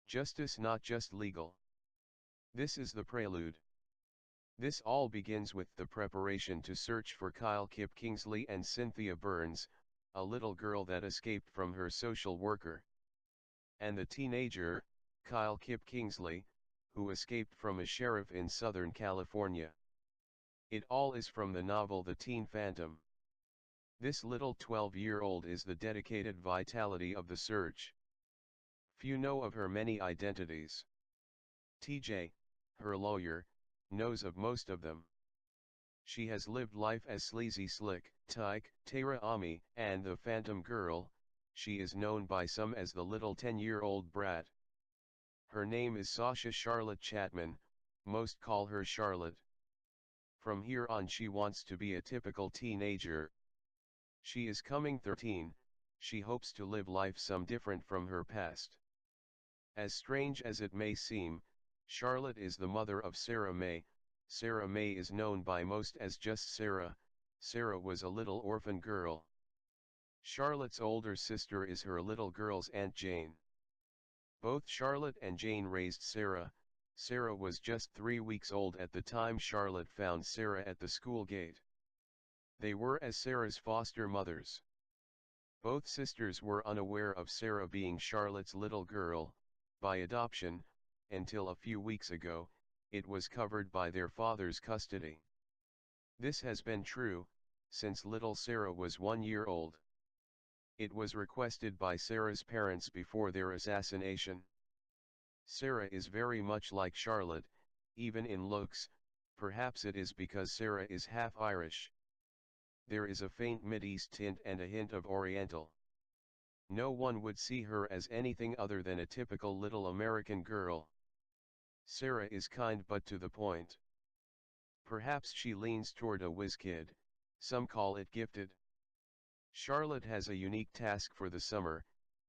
Justice not just legal. This is the prelude. This all begins with the preparation to search for Kyle Kip Kingsley and Cynthia Burns, a little girl that escaped from her social worker. And the teenager, Kyle Kip Kingsley, who escaped from a sheriff in Southern California. It all is from the novel The Teen Phantom. This little 12-year-old is the dedicated vitality of the search. Few know of her many identities. TJ, her lawyer, knows of most of them. She has lived life as Sleazy Slick, Tyke, Tara Ami, and the Phantom Girl. She is known by some as the little 10-year-old brat. Her name is Sasha Charlotte Chapman, most call her Charlotte. From here on she wants to be a typical teenager. She is coming 13, she hopes to live life some different from her past. As strange as it may seem, Charlotte is the mother of Sarah May. Sarah May is known by most as just Sarah. Sarah was a little orphan girl. Charlotte's older sister is her little girl's Aunt Jane. Both Charlotte and Jane raised Sarah. Sarah was just 3 weeks old at the time Charlotte found Sarah at the school gate. They were as Sarah's foster mothers. Both sisters were unaware of Sarah being Charlotte's little girl, by adoption, until a few weeks ago. It was covered by their father's custody. This has been true since little Sarah was 1 year old. It was requested by Sarah's parents before their assassination. Sarah is very much like Charlotte, even in looks. Perhaps it is because Sarah is half Irish. There is a faint Mideast tint and a hint of Oriental. No one would see her as anything other than a typical little American girl. Sarah is kind but to the point. Perhaps she leans toward a whiz kid, some call it gifted. Charlotte has a unique task for the summer.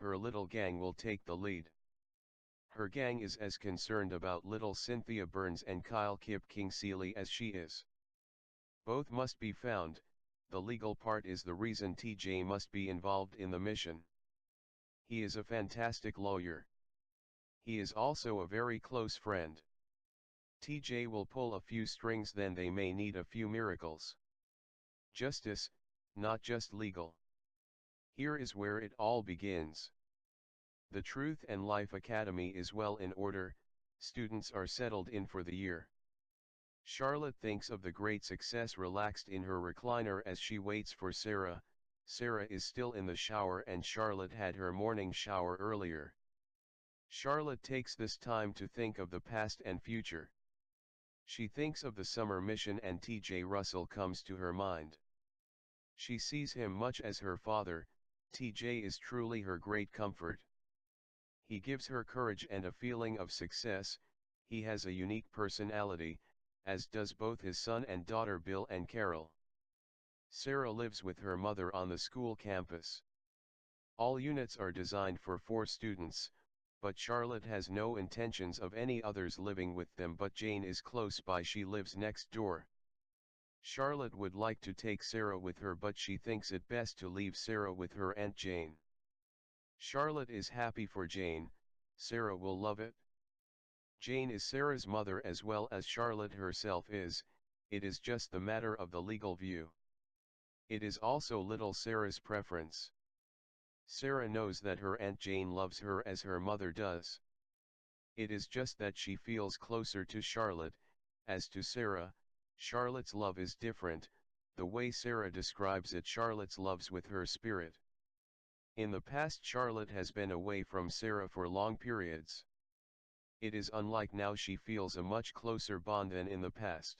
Her little gang will take the lead. Her gang is as concerned about little Cynthia Burns and Kyle Kip Kingsley as she is. Both must be found. The legal part is the reason TJ must be involved in the mission. He is a fantastic lawyer. He is also a very close friend. TJ will pull a few strings, then they may need a few miracles. Justice, not just legal. Here is where it all begins. The Truth and Life Academy is well in order, students are settled in for the year. Charlotte thinks of the great success relaxed in her recliner as she waits for Sarah. Sarah is still in the shower and Charlotte had her morning shower earlier. Charlotte takes this time to think of the past and future. She thinks of the summer mission and TJ Russell comes to her mind. She sees him much as her father. TJ is truly her great comfort. He gives her courage and a feeling of success. He has a unique personality, as does both his son and daughter Bill and Carol. Sarah lives with her mother on the school campus. All units are designed for 4 students, but Charlotte has no intentions of any others living with them, but Jane is close by, she lives next door. Charlotte would like to take Sarah with her, but she thinks it best to leave Sarah with her Aunt Jane. Charlotte is happy for Jane. Sarah will love it. Jane is Sarah's mother as well as Charlotte herself is. It is just the matter of the legal view. It is also little Sarah's preference. Sarah knows that her Aunt Jane loves her as her mother does. It is just that she feels closer to Charlotte. As to Sarah, Charlotte's love is different. The way Sarah describes it, Charlotte's loves with her spirit. In the past, Charlotte has been away from Sarah for long periods. It is unlike now, she feels a much closer bond than in the past.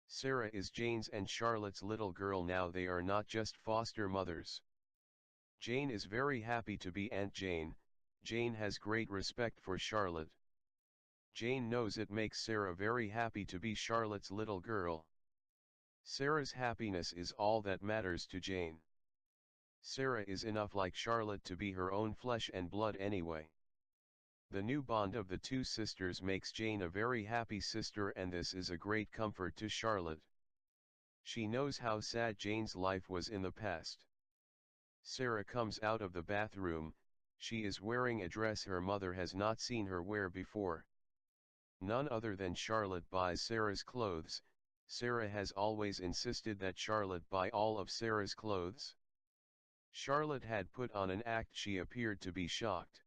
Sarah is Jane's and Charlotte's little girl now, they are not just foster mothers. Jane is very happy to be Aunt Jane. Jane has great respect for Charlotte. Jane knows it makes Sarah very happy to be Charlotte's little girl. Sarah's happiness is all that matters to Jane. Sarah is enough like Charlotte to be her own flesh and blood anyway. The new bond of the 2 sisters makes Jane a very happy sister, and this is a great comfort to Charlotte. She knows how sad Jane's life was in the past. Sarah comes out of the bathroom. She is wearing a dress her mother has not seen her wear before. None other than Charlotte buys Sarah's clothes. Sarah has always insisted that Charlotte buy all of Sarah's clothes. Charlotte had put on an act. She appeared to be shocked.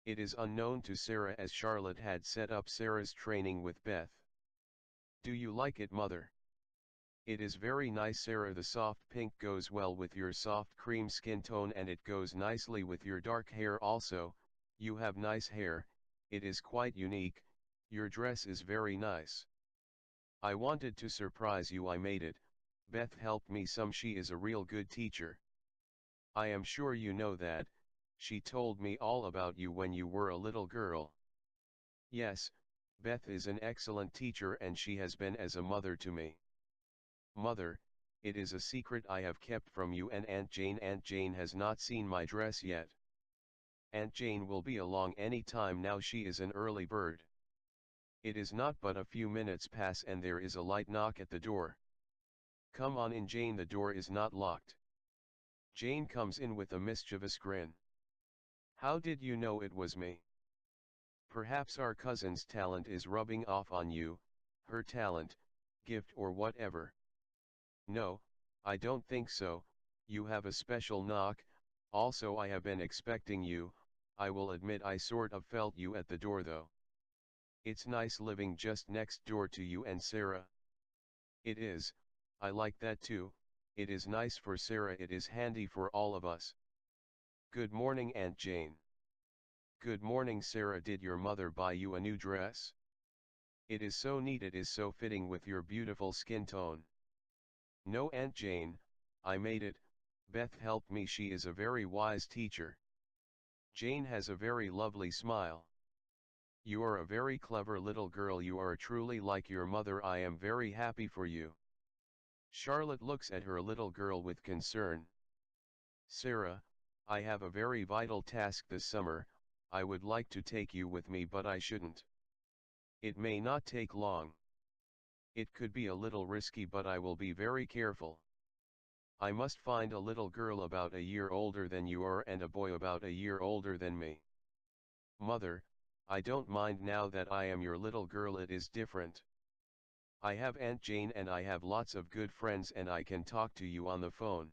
It is unknown to Sarah as Charlotte had set up Sarah's training with Beth. Do you like it, mother? It is very nice, Sarah. The soft pink goes well with your soft cream skin tone and it goes nicely with your dark hair also. You have nice hair, it is quite unique, your dress is very nice. I wanted to surprise you, I made it. Beth helped me some, she is a real good teacher. I am sure you know that, she told me all about you when you were a little girl. Yes, Beth is an excellent teacher and she has been as a mother to me. Mother, it is a secret I have kept from you and Aunt Jane. Aunt Jane has not seen my dress yet. Aunt Jane will be along any time now, she is an early bird. It is not but a few minutes pass and there is a light knock at the door. Come on in, Jane, the door is not locked. Jane comes in with a mischievous grin. How did you know it was me? Perhaps our cousin's talent is rubbing off on you, her talent, gift or whatever. No, I don't think so, you have a special knock, also I have been expecting you, I will admit I sort of felt you at the door though. It's nice living just next door to you and Sarah. It is, I like that too, it is nice for Sarah, it is handy for all of us. Good morning, Aunt Jane. Good morning, Sarah. Did your mother buy you a new dress? It is so neat, it is so fitting with your beautiful skin tone. No, Aunt Jane, I made it. Beth helped me, she is a very wise teacher. Jane has a very lovely smile. You are a very clever little girl, you are truly like your mother, I am very happy for you. Charlotte looks at her little girl with concern. Sarah, I have a very vital task this summer, I would like to take you with me but I shouldn't. It may not take long. It could be a little risky but I will be very careful. I must find a little girl about a year older than you are and a boy about a year older than me. Mother, I don't mind now that I am your little girl, it is different. I have Aunt Jane and I have lots of good friends and I can talk to you on the phone.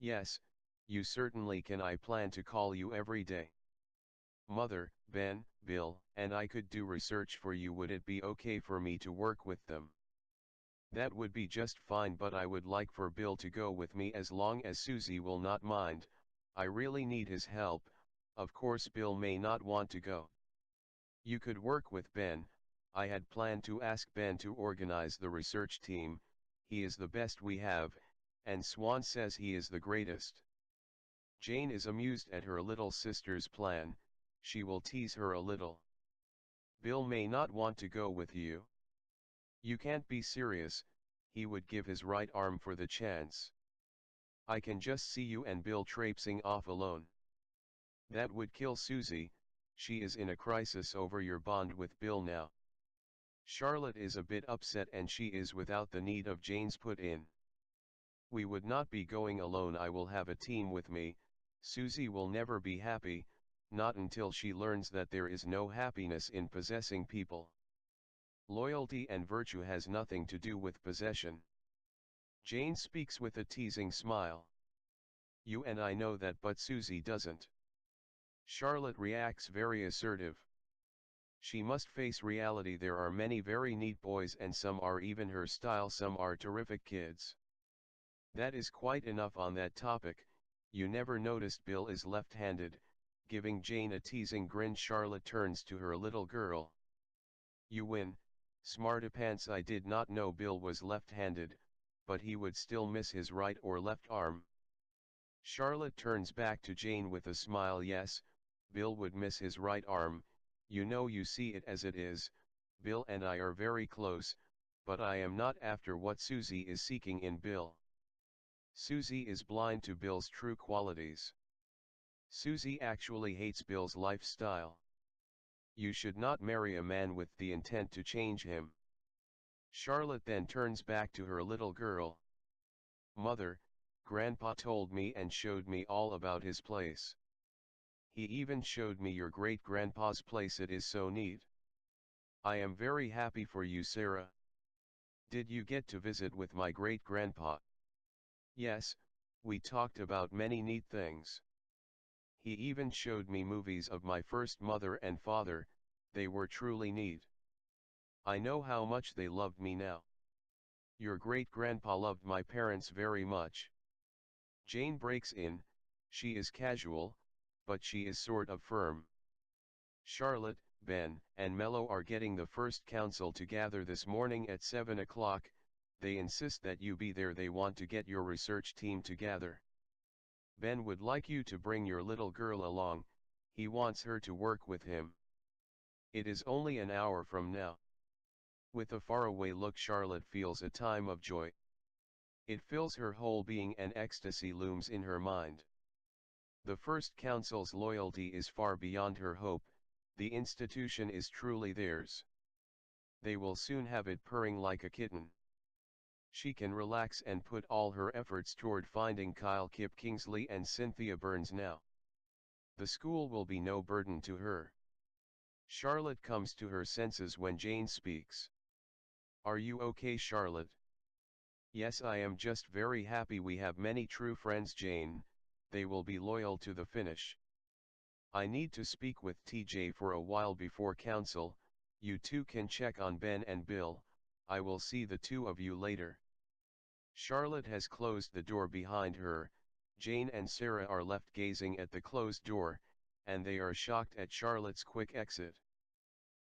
Yes, you certainly can, I plan to call you every day. Mother, Ben, Bill, and I could do research for you, would it be okay for me to work with them? That would be just fine, but I would like for Bill to go with me as long as Susie will not mind, I really need his help, of course Bill may not want to go. You could work with Ben, I had planned to ask Ben to organize the research team, he is the best we have, and Swan says he is the greatest. Jane is amused at her little sister's plan, she will tease her a little. Bill may not want to go with you. You can't be serious, he would give his right arm for the chance. I can just see you and Bill traipsing off alone. That would kill Susie, she is in a crisis over your bond with Bill now. Charlotte is a bit upset and she is without the need of Jane's put in. We would not be going alone, I will have a team with me, Susie will never be happy, not until she learns that there is no happiness in possessing people. Loyalty and virtue has nothing to do with possession. Jane speaks with a teasing smile. You and I know that, but Susie doesn't. Charlotte reacts very assertive. She must face reality, there are many very neat boys and some are even her style, some are terrific kids. That is quite enough on that topic. You never noticed Bill is left-handed, giving Jane a teasing grin. Charlotte turns to her little girl. You win, smartapants, I did not know Bill was left-handed, but he would still miss his right or left arm. Charlotte turns back to Jane with a smile. Yes, Bill would miss his right arm, you know, you see it as it is, Bill and I are very close, but I am not after what Susie is seeking in Bill. Susie is blind to Bill's true qualities. Susie actually hates Bill's lifestyle. You should not marry a man with the intent to change him. Charlotte then turns back to her little girl. Mother, Grandpa told me and showed me all about his place. He even showed me your great-grandpa's place, it is so neat. I am very happy for you, Sarah. Did you get to visit with my great-grandpa? Yes, we talked about many neat things. He even showed me movies of my first mother and father, they were truly neat. I know how much they loved me now. Your great-grandpa loved my parents very much. Jane breaks in, she is casual, but she is sort of firm. Charlotte, Ben, and Mello are getting the first council to gather this morning at 7 o'clock, they insist that you be there, they want to get your research team together. Ben would like you to bring your little girl along, he wants her to work with him. It is only an hour from now. With a faraway look, Charlotte feels a time of joy. It fills her whole being and ecstasy looms in her mind. The First Council's loyalty is far beyond her hope, the institution is truly theirs. They will soon have it purring like a kitten. She can relax and put all her efforts toward finding Kyle Kip Kingsley and Cynthia Burns now. The school will be no burden to her. Charlotte comes to her senses when Jane speaks. Are you okay, Charlotte? Yes, I am just very happy we have many true friends, Jane, they will be loyal to the finish. I need to speak with TJ for a while before council, you two can check on Ben and Bill, I will see the two of you later. Charlotte has closed the door behind her, Jane and Sarah are left gazing at the closed door, and they are shocked at Charlotte's quick exit.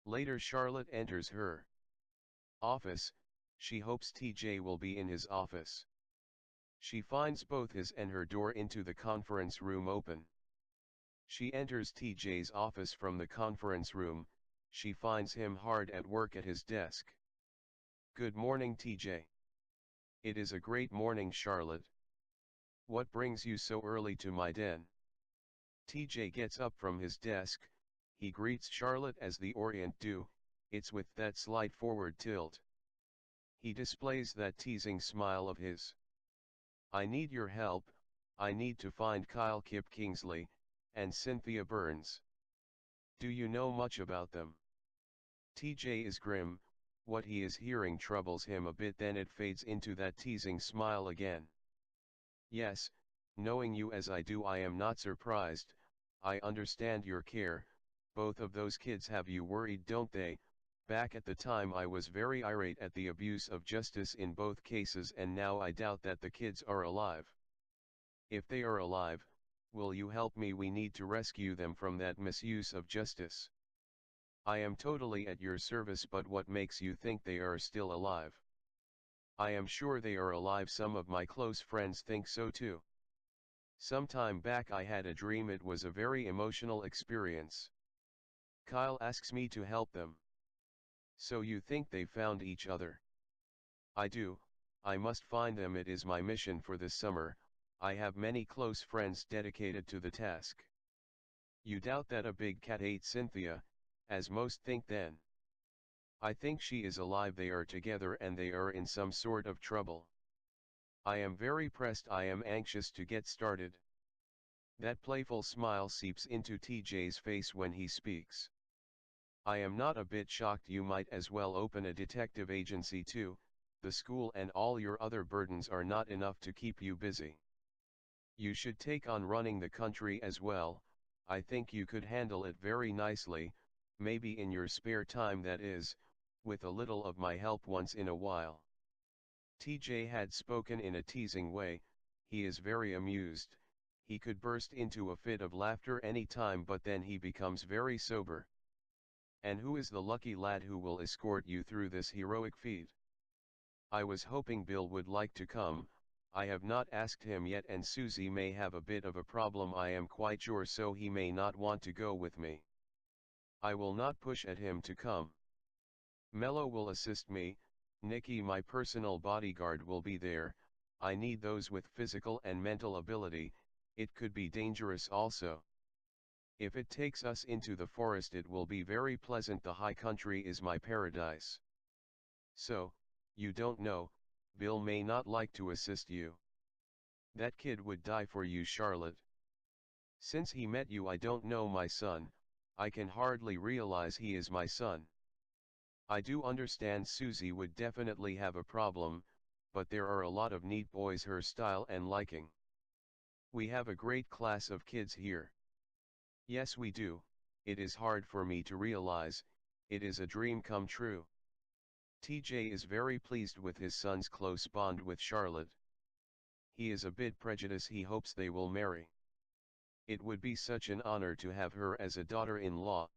Later Charlotte enters her office, she hopes TJ will be in his office. She finds both his and her door into the conference room open. She enters TJ's office from the conference room, she finds him hard at work at his desk. Good morning, TJ. It is a great morning, Charlotte. What brings you so early to my den? TJ gets up from his desk, he greets Charlotte as the Orient do, it's with that slight forward tilt. He displays that teasing smile of his. I need your help, I need to find Kyle Kip Kingsley, and Cynthia Burns. Do you know much about them? TJ is grim, what he is hearing troubles him a bit, then it fades into that teasing smile again. Yes, knowing you as I do, I am not surprised, I understand your care, both of those kids have you worried, don't they? Back at the time I was very irate at the abuse of justice in both cases, and now I doubt that the kids are alive. If they are alive, will you help me? We need to rescue them from that misuse of justice. I am totally at your service, but what makes you think they are still alive? I am sure they are alive, some of my close friends think so too. Some time back I had a dream, it was a very emotional experience. Kyle asks me to help them. So you think they found each other? I do, I must find them, it is my mission for this summer, I have many close friends dedicated to the task. You doubt that a big cat ate Cynthia, as most think then? I think she is alive, they are together and they are in some sort of trouble. I am very pressed, I am anxious to get started. That playful smile seeps into TJ's face when he speaks. I am not a bit shocked, you might as well open a detective agency too, the school and all your other burdens are not enough to keep you busy. You should take on running the country as well, I think you could handle it very nicely, maybe in your spare time, that is, with a little of my help once in a while. TJ had spoken in a teasing way, he is very amused, he could burst into a fit of laughter any time, but then he becomes very sober. And who is the lucky lad who will escort you through this heroic feat? I was hoping Bill would like to come, I have not asked him yet, and Susie may have a bit of a problem, I am quite sure, so he may not want to go with me. I will not push at him to come. Mello will assist me, Nikki my personal bodyguard will be there, I need those with physical and mental ability, it could be dangerous also. If it takes us into the forest it will be very pleasant, the high country is my paradise. So, you don't know, Bill may not like to assist you. That kid would die for you, Charlotte. Since he met you I don't know my son, I can hardly realize he is my son. I do understand Susie would definitely have a problem, but there are a lot of neat boys her style and liking. We have a great class of kids here. Yes we do, it is hard for me to realize, it is a dream come true. TJ is very pleased with his son's close bond with Charlotte. He is a bit prejudiced, he hopes they will marry. It would be such an honor to have her as a daughter-in-law,